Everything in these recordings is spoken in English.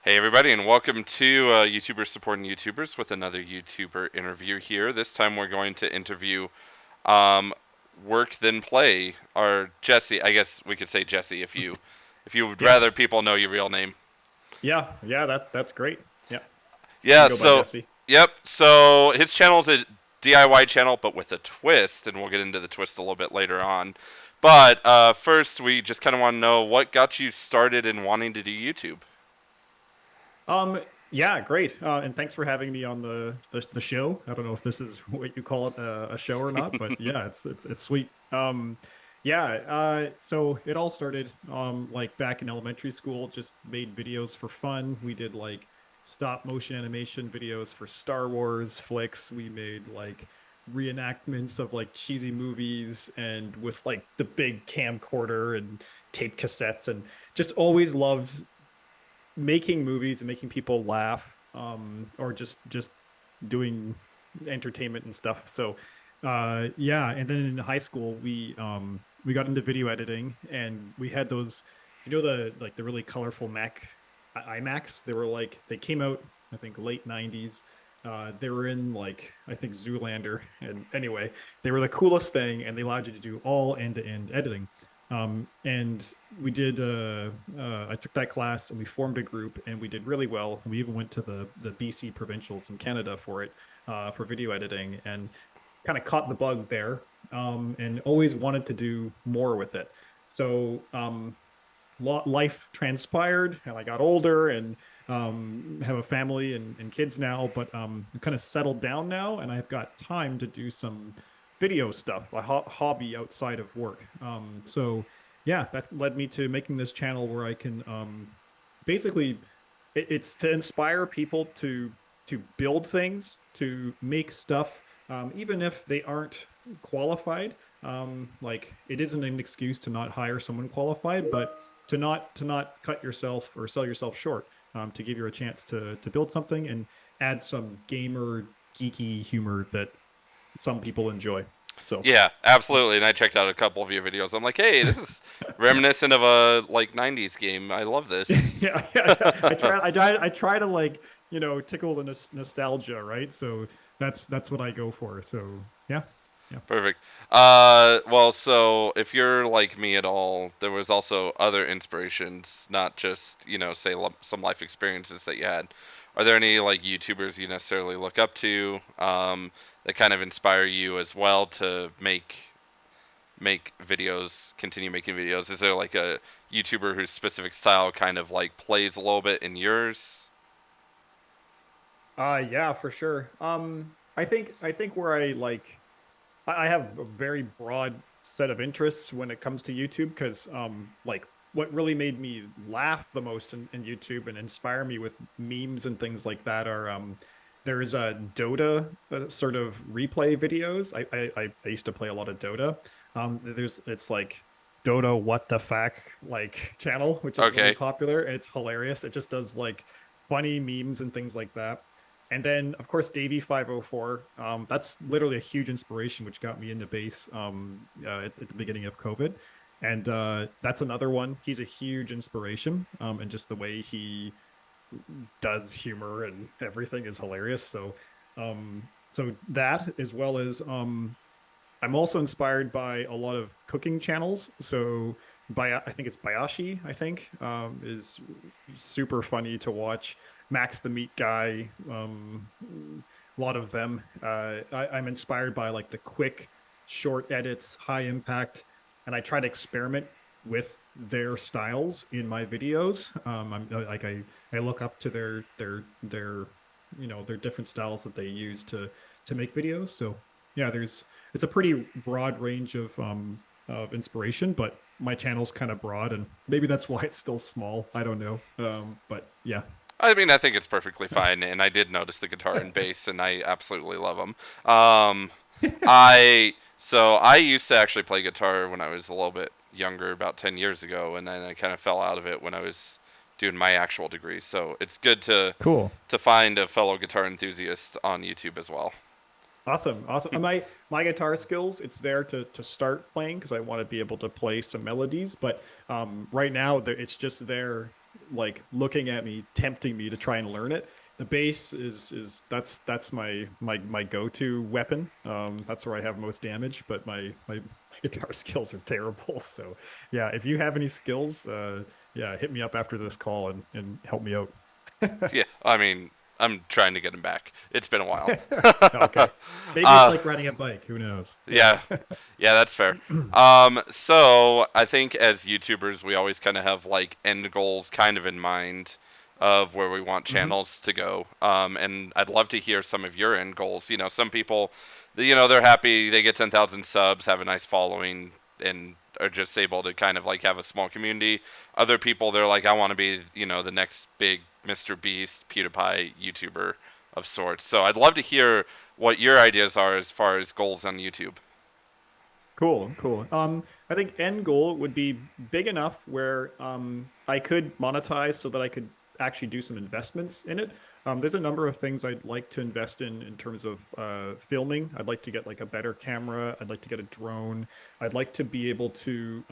Hey everybody, and welcome to YouTubers Supporting YouTubers with another YouTuber interview here. This time we're going to interview um, WorkThenPlay, or Jesse. I guess we could say Jesse if you would Yeah, rather people know your real name. yeah, that's great. Yeah, you can Yeah. go by So Jesse. yep. So his channel is a DIY channel, but with a twist, and we'll get into the twist a little bit later on. But first, we just kind of want to know what got you started in wanting to do YouTube. Um, yeah, great. And thanks for having me on the show. I don't know if this is what you call it, a show or not, but yeah, it's sweet. Yeah. So it all started like back in elementary school. Just made videos for fun. We did like stop motion animation videos for Star Wars flicks. We made like reenactments of like cheesy movies and with like the big camcorder and tape cassettes and just always loved making movies and making people laugh, or just doing entertainment and stuff. So yeah, and then in high school we got into video editing, and we had those, you know, the really colorful Mac iMacs. They were like, they came out, I think, late 90s. They were in like, I think, Zoolander, and anyway, they were the coolest thing, and they allowed you to do all end-to-end editing. And we did I took that class, and we formed a group, and we did really well. We even went to the BC provincials in Canada for it, for video editing, and kind of caught the bug there, and always wanted to do more with it. So life transpired, and I got older, and have a family and kids now, but I'm kind of settled down now, and I've got time to do some video stuff, a hobby outside of work. So yeah, that led me to making this channel where I can basically, it's to inspire people to build things, to make stuff, even if they aren't qualified. Like, it isn't an excuse to not hire someone qualified, but to not cut yourself or sell yourself short, to give you a chance to build something and add some gamer geeky humor that some people enjoy. So Yeah, yeah. absolutely. And I checked out a couple of your videos. I'm like, hey, this is reminiscent of a like '90s game. I love this. Yeah. I try to, like, tickle the nostalgia, right? So that's what I go for. So yeah. Yeah. Perfect. Well, so if you're like me at all, there was also other inspirations, not just say some life experiences that you had. Are there any like YouTubers you necessarily look up to that kind of inspire you as well to make videos, continue making videos? Is there like a YouTuber whose specific style kind of like plays a little bit in yours? Yeah, for sure. I think where I like, I have a very broad set of interests when it comes to YouTube, because like, what really made me laugh the most in YouTube and inspire me with memes and things like that are, there's a Dota, sort of replay videos. I used to play a lot of Dota. It's like Dota what the fuck, like, channel, which is really Okay. popular, and it's hilarious. It just does like funny memes and things like that. And then, of course, Davey 504. That's literally a huge inspiration, which got me into bass, at the beginning of COVID. And that's another one. He's a huge inspiration, and just the way he does humor and everything is hilarious. So that, as well as, I'm also inspired by a lot of cooking channels. So I think it's Bayashi, I think, is super funny to watch. Max the Meat Guy, a lot of them. I'm inspired by like the quick, short edits, high impact, and I try to experiment with their styles in my videos. I'm like, I look up to their their different styles that they use to make videos. So yeah, there's it's a pretty broad range of inspiration, but my channel's kind of broad, and maybe that's why it's still small. I don't know. But yeah. I mean, I think it's perfectly fine, and I did notice the guitar and bass, and I absolutely love them. Um, I used to actually play guitar when I was a little bit younger, about 10 years ago, and then I kind of fell out of it when I was doing my actual degree. So it's good Cool. to find a fellow guitar enthusiast on YouTube as well. Awesome. Awesome. And my guitar skills, it's there to start playing, because I want to be able to play some melodies, but right now it's just there like looking at me, tempting me to try and learn it. The bass is that's my go-to weapon. That's where I have most damage, but my guitar skills are terrible. So yeah, if you have any skills, yeah, hit me up after this call and help me out. Yeah, I mean, I'm trying to get him back. It's been a while. Okay. Maybe it's uh, like riding a bike. Who knows? Yeah. yeah, yeah, that's fair. So I think as YouTubers, we always kind of have like end goals kind of in mind of where we want Hmm. channels to go. And I'd love to hear some of your end goals. You know, some people, they're happy they get 10,000 subs, have a nice following, and are just able to kind of like have a small community. Other people, they're like, I want to be, the next big Mr. Beast, PewDiePie YouTuber of sorts. So I'd love to hear what your ideas are as far as goals on YouTube. Cool, cool. I think end goal would be big enough where I could monetize so that I could actually do some investments in it. There's a number of things I'd like to invest in terms of filming. I'd like to get like a better camera. I'd like to get a drone. I'd like to be able to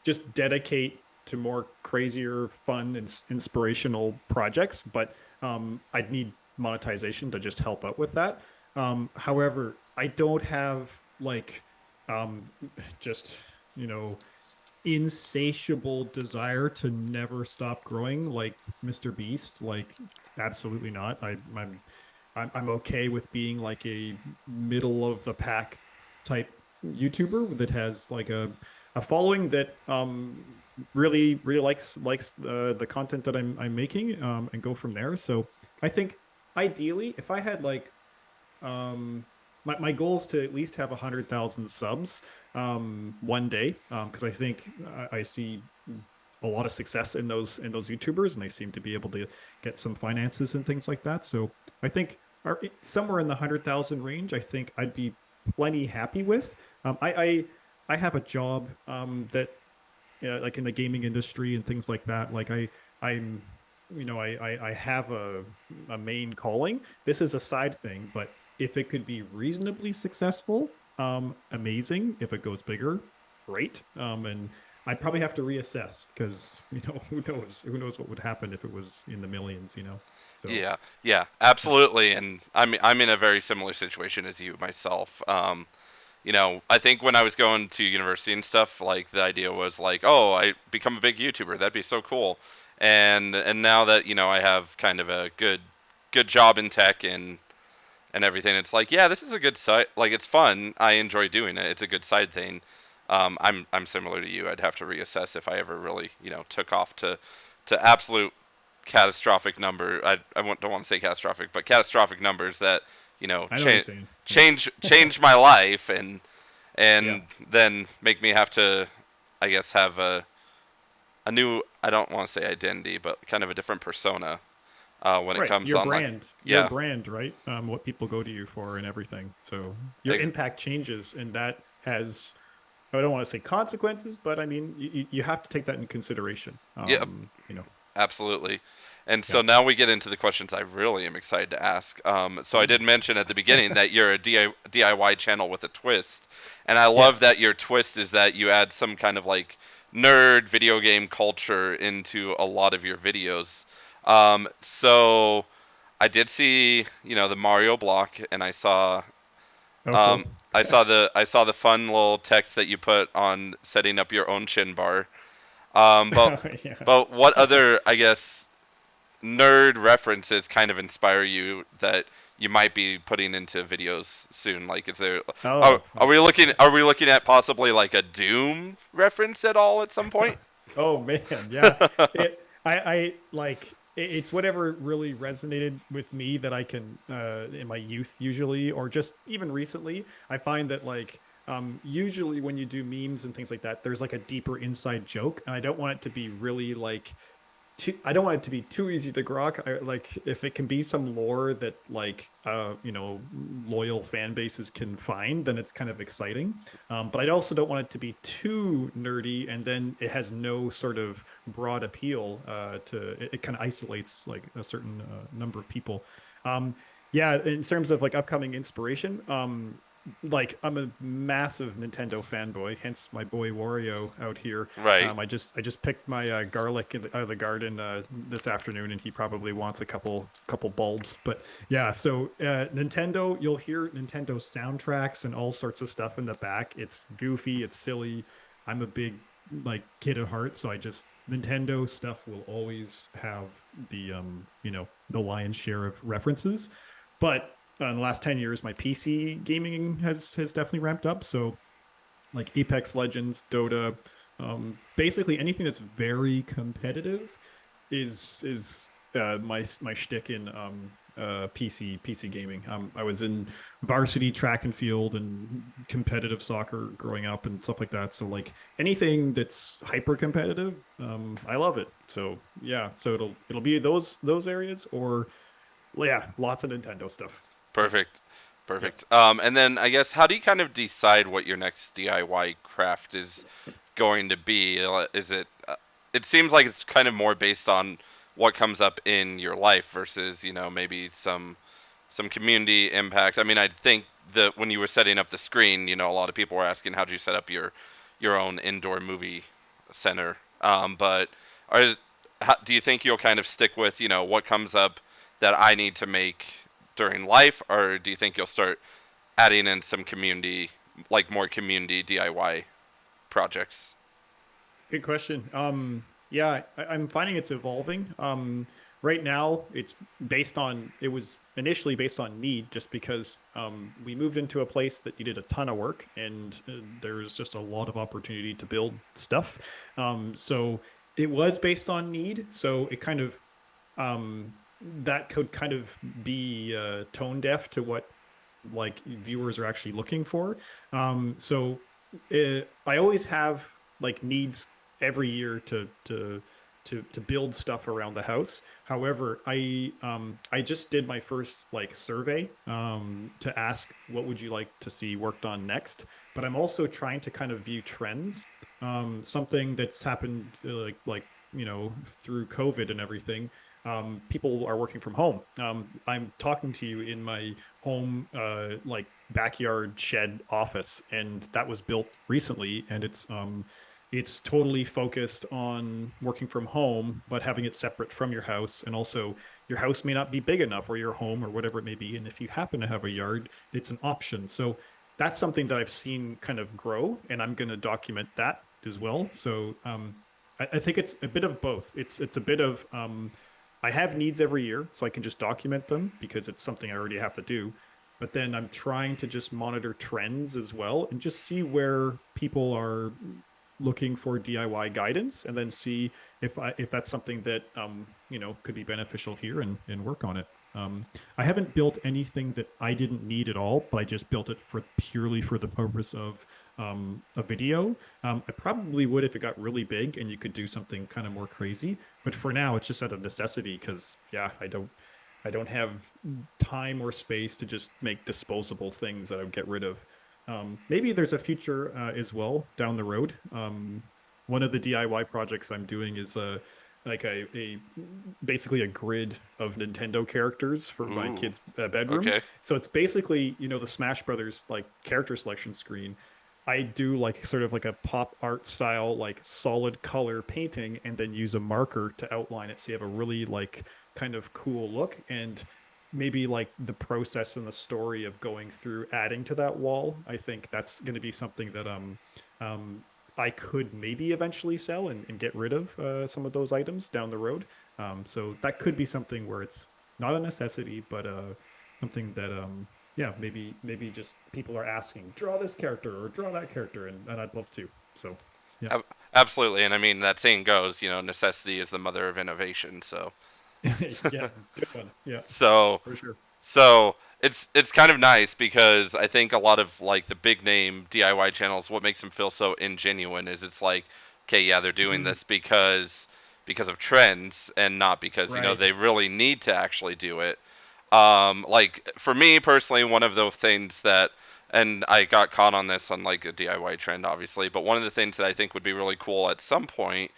just dedicate to more crazier, fun, and inspirational projects. But I'd need monetization to just help out with that. However, I don't have like um just you know insatiable desire to never stop growing like Mr. Beast. Like absolutely not. I'm okay with being like a middle of the pack type YouTuber that has like a following that really likes the content that I'm making and go from there. So I think ideally if I had like my goal is to at least have 100,000 subs one day because I think I see a lot of success in those YouTubers and they seem to be able to get some finances and things like that. So I think somewhere in the 100,000 range, I think I'd be plenty happy with. I have a job that like in the gaming industry and things like that. Like I'm I have a main calling. This is a side thing, but if it could be reasonably successful, amazing. If it goes bigger, great. And I'd probably have to reassess because who knows what would happen if it was in the millions, you know. So Yeah, yeah, yeah, absolutely. And I'm in a very similar situation as you myself. I think when I was going to university and stuff, like the idea was like, oh, I become a big YouTuber. That'd be so cool. And now that I have kind of a good job in tech and everything, it's like, yeah, this is a good side. Like it's fun. I enjoy doing it. It's a good side thing. I'm similar to you. I'd have to reassess if I ever really took off to absolute catastrophic number. Don't want to say catastrophic, but catastrophic numbers that I know what you're saying. Yeah, change my life yeah. and then make me have to, I guess, have a new, I don't want to say identity, but kind of a different persona when it Right. comes online. Your Yeah, brand, right? What people go to you for and everything. So your ex- impact changes, and that has, I don't want to say consequences, but I mean, you have to take that in consideration. yeah, You know, absolutely. And yeah. so now we get into the questions I really am excited to ask. So I Ooh. did mention at the beginning that you're a DIY channel with a twist, and I Yeah. love that your twist is that you add some kind of like nerd video game culture into a lot of your videos. So I did see, the Mario block, and Oh, um, cool. I saw the fun little text that you put on setting up your own chin bar. But Yeah. but what other, I guess, nerd references kind of inspire you that you might be putting into videos soon? Like, is there are, Oh, are oh. we looking at possibly like a Doom reference at all at some point? Oh man, yeah. I like it's whatever really resonated with me that I can in my youth usually or just even recently. I find that like usually when you do memes and things like that, there's like a deeper inside joke, and I don't want it to be really like I don't want it to be too easy to grok. Like if it can be some lore that like loyal fan bases can find, then it's kind of exciting. But I also don't want it to be too nerdy, and then it has no sort of broad appeal. It kind of isolates like a certain number of people. Yeah, in terms of like upcoming inspiration, like I'm a massive Nintendo fanboy, hence my boy Wario out here. Right. I just picked my garlic out of the garden this afternoon, and he probably wants a couple bulbs. But yeah, so Nintendo, you'll hear Nintendo soundtracks and all sorts of stuff in the back. It's goofy, it's silly. I'm a big like kid at heart, so I just Nintendo stuff will always have the lion's share of references. But in the last 10 years, my PC gaming has definitely ramped up. So like Apex Legends, Dota, basically anything that's very competitive is my shtick in PC gaming. I was in varsity track and field and competitive soccer growing up and stuff like that. So like anything that's hyper competitive, I love it. So yeah, so it'll be those areas or yeah, lots of Nintendo stuff. Yeah. Perfect. Yep. Perfect. And then I guess how do you kind of decide what your next DIY craft is going to be? Is it? It seems like it's kind of more based on what comes up in your life versus maybe some community impact. I mean, I think that when you were setting up the screen, a lot of people were asking how do you set up your own indoor movie center. But are do you think you'll kind of stick with what comes up that I need to make during life, or do you think you'll start adding in some community, like more community DIY projects? Good question. Yeah, I'm finding it's evolving. Right now, it was initially based on need, just because we moved into a place that needed a ton of work, and there's just a lot of opportunity to build stuff. So it was based on need. So it kind of that could kind of be tone deaf to what like viewers are actually looking for. So I always have like needs every year to build stuff around the house. However, I just did my first like survey to ask what would you like to see worked on next. But I'm also trying to kind of view trends. Something that's happened through COVID and everything. People are working from home. I'm talking to you in my home like backyard shed office, and that was built recently, and it's totally focused on working from home but having it separate from your house. And also your house may not be big enough, or your home, or whatever it may be, and if you happen to have a yard, it's an option. So that's something that I've seen kind of grow, and I'm going to document that as well. So I think it's a bit of both. It's a bit of I have needs every year, so I can just document them because it's something I already have to do. But then I'm trying to just monitor trends as well and just see where people are looking for DIY guidance, and then see if that's something that could be beneficial here, and work on it. I haven't built anything that I didn't need at all, but I just built it for purely for the purpose of a video. I probably would if it got really big and you could do something kind of more crazy. But for now, it's just out of necessity because yeah, I don't have time or space to just make disposable things that I would get rid of. Maybe there's a future as well down the road. One of the DIY projects I'm doing is like a basically a grid of Nintendo characters for my Ooh. kid's bedroom. Okay. So it's basically the Smash Brothers like character selection screen. I do like sort of like a pop art style, like solid color painting, and then use a marker to outline it so you have a really like kind of cool look. And maybe like the process and the story of going through adding to that wall, I think that's going to be something that um I could maybe eventually sell, and get rid of some of those items down the road. So that could be something where it's not a necessity, but something that yeah, maybe just people are asking, draw this character or draw that character, and I'd love to. So yeah. Absolutely, and I mean that saying goes, necessity is the mother of innovation. So, Yeah, good one. Yeah, so, for sure. so it's kind of nice because I think a lot of like the big name DIY channels, what makes them feel so ingenuine is it's like, okay, yeah, they're doing Mm, this because of trends and not because right. they really need to actually do it. Like for me personally, one of the things that, and I got caught on this on like a DIY trend, obviously, but one of the things that I think would be really cool at some point,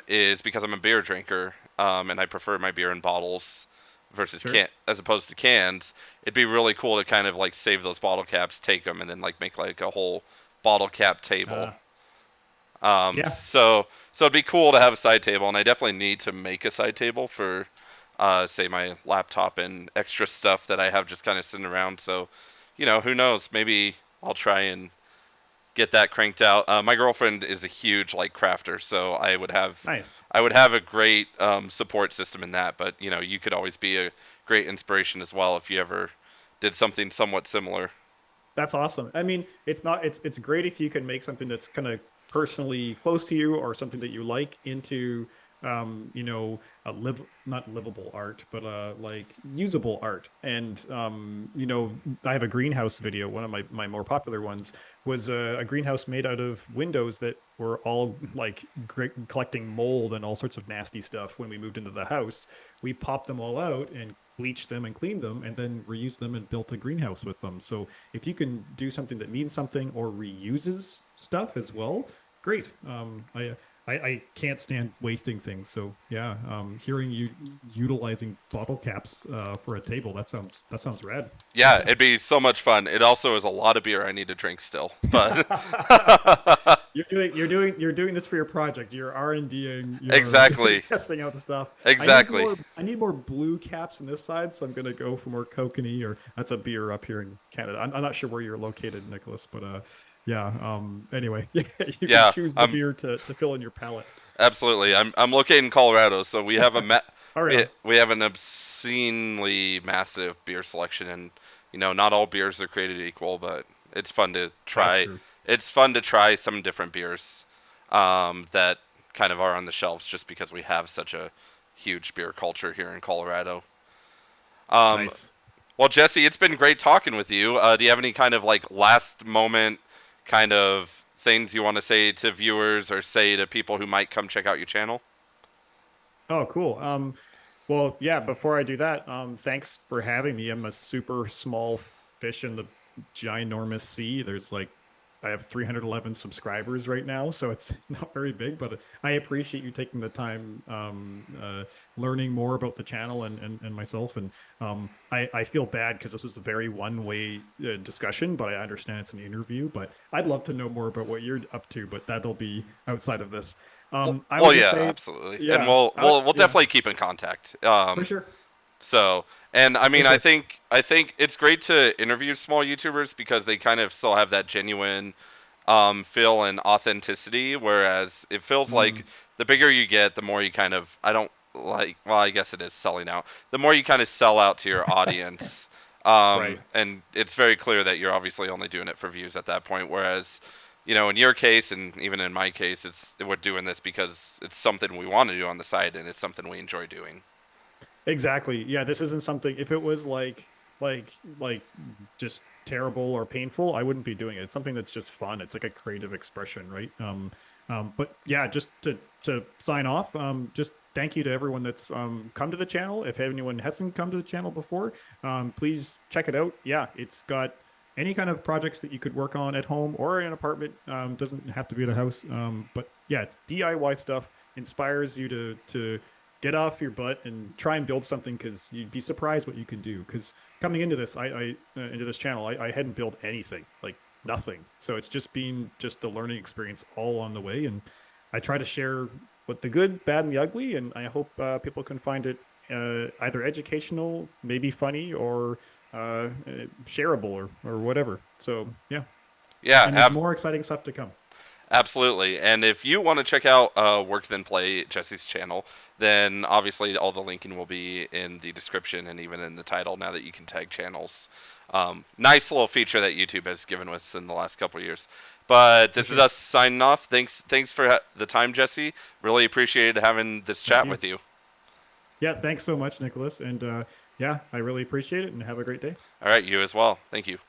is because I'm a beer drinker, and I prefer my beer in bottles. versus Sure. can as opposed to cans, it'd be really cool to kind of like save those bottle caps, take them, and then like make like a whole bottle cap table. Uh, yeah, So it'd be cool to have a side table, and I definitely need to make a side table for, say, my laptop and extra stuff that I have just kind of sitting around. So, who knows? Maybe I'll try and get that cranked out. My girlfriend is a huge like crafter, so nice. I would have a great support system in that. But you could always be a great inspiration as well if you ever did something somewhat similar. That's awesome. I mean, it's great if you can make something that's kind of personally close to you or something that you like into a not livable art, but like usable art. And I have a greenhouse video. One of my more popular ones was a greenhouse made out of windows that were all like collecting mold and all sorts of nasty stuff when we moved into the house. We popped them all out and bleached them and cleaned them and then reused them and built a greenhouse with them. So if you can do something that means something or reuses stuff as well, great. I can't stand wasting things. So yeah, hearing you utilizing bottle caps for a table, that sounds rad. Yeah, it'd be so much fun. It also is a lot of beer I need to drink still, but You're doing this for your project. You're R&Ding, you're exactly, testing out the stuff. I need exactly. more I need more blue caps on this side, so I'm gonna go for more kokanee, or that's a beer up here in Canada. I'm not sure where you're located, Nicholas, but yeah. Anyway, yeah, you can Yeah, choose the beer to fill in your palate. absolutely. I'm located in Colorado, so we have Oh yeah, we have an obscenely massive beer selection, and not all beers are created equal, but it's fun to that's try. true. It's fun to try some different beers that kind of are on the shelves, just because we have such a huge beer culture here in Colorado. Um, Nice. well, Jesse, it's been great talking with you. Do you have any kind of like last moment kind of things you want to say to viewers or say to people who might come check out your channel? Oh, cool. Well, yeah, before I do that, thanks for having me. I'm a super small fish in the ginormous sea. I have 311 subscribers right now, so it's not very big, but I appreciate you taking the time, learning more about the channel and myself. And I feel bad because this was a very one-way discussion, but I understand it's an interview. But I'd love to know more about what you're up to, but that'll be outside of this. I would Well, just yeah, say, absolutely, and yeah, we'll yeah, definitely keep in contact. for sure. So, and I For mean, sure. I think it's great to interview small YouTubers because they kind of still have that genuine feel and authenticity, whereas it feels Mm, like the bigger you get, the more you kind of I don't like. Well, I guess it is selling out. The more you kind of sell out to your audience. right. And it's very clear that you're obviously only doing it for views at that point. Whereas, in your case, and even in my case, we're doing this because it's something we want to do on the side, and it's something we enjoy doing. Exactly. Yeah, this isn't something if it was like just terrible or painful, I wouldn't be doing it. It's something that's just fun. It's like a creative expression, right? But yeah, just to sign off, just thank you to everyone that's come to the channel. If anyone hasn't come to the channel before, please check it out. Yeah, it's got any kind of projects that you could work on at home or in an apartment. Doesn't have to be at a house. But yeah, it's DIY stuff. Inspires you to get off your butt and try and build something because you'd be surprised what you can do. Because coming into this, I into this channel, I hadn't built anything, like nothing. So it's just been just the learning experience all on the way, and I try to share what the good, bad, and the ugly, and I hope people can find it either educational, maybe funny, or shareable, or whatever. So yeah, Yeah, and there's more exciting stuff to come. absolutely. And if you want to check out Work Then Play, Jesse's channel, then obviously all the linking will be in the description and even in the title now that you can tag channels. Nice little feature that YouTube has given us in the last couple of years. But For this is sure. us signing off. Thanks for the time, Jesse. Really appreciated having this Thank chat you. with you. Yeah, thanks so much, Nicholas. And yeah, I really appreciate it and have a great day. All right, you as well. Thank you.